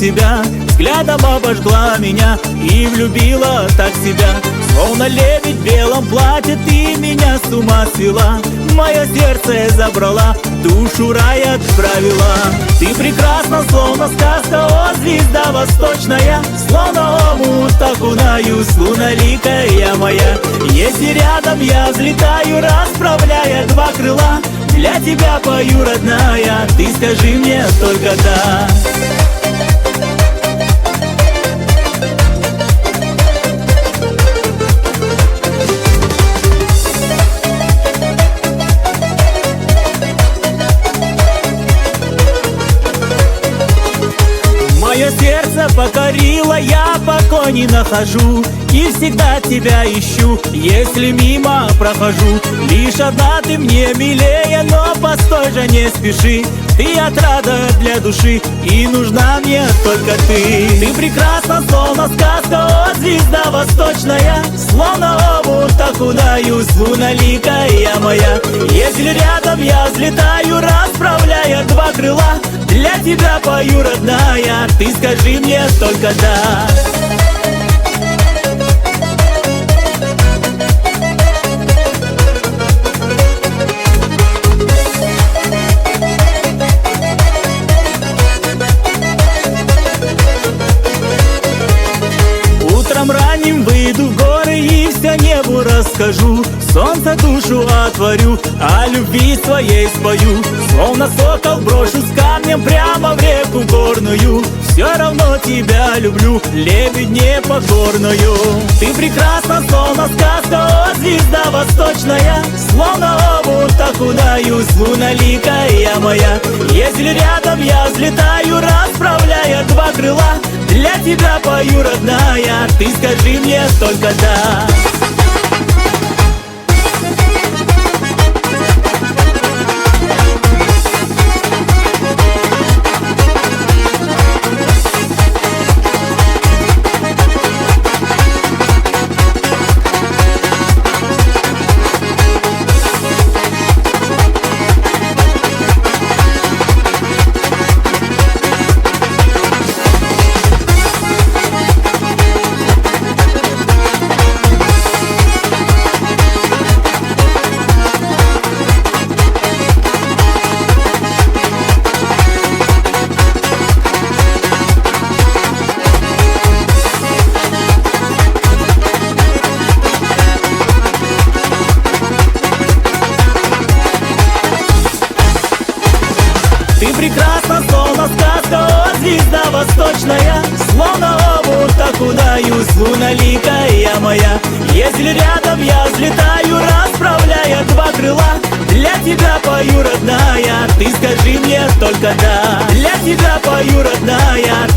тебя, взглядом обожгла меня и влюбила так себя. Словно лебедь в белом платье ты меня с ума свела, мое сердце забрала, душу рай отправила. Ты прекрасна, словно сказка, о, звезда восточная, словно омут окунаюсь, луналикая моя. Если рядом я взлетаю, расправляя два крыла, для тебя пою, родная, ты скажи мне только да. Мое сердце покорило, я покой не нахожу и всегда тебя ищу, если мимо прохожу. Лишь одна ты мне милее, но постой же, не спеши, ты отрада для души, и нужна мне только ты. Ты прекрасна, словно сказка, о, звезда восточная, словно омут окунаюсь, луналикая моя. Если рядом я взлетаю, расправляя два крыла, для тебя пою, родная, ты скажи мне только да. Утром ранним выйду в горы и все небу расскажу, солнце душу отворю, о любви своей спою. Словно сокол брошу с камнем прямо в реку горную, все равно тебя люблю, лебедь непокорную. Ты прекрасна, словно сказка, о, звезда восточная, словно омут окунаюсь, луналикая моя. Если рядом я взлетаю, расправляя два крыла, для тебя пою, родная, ты скажи мне только да. Ты прекрасна, словно сказка, о, звезда восточная, словно омут окунаюсь, луналикая моя. Если рядом я взлетаю, расправляя два крыла, для тебя пою, родная, ты скажи мне только да. Для тебя пою, родная,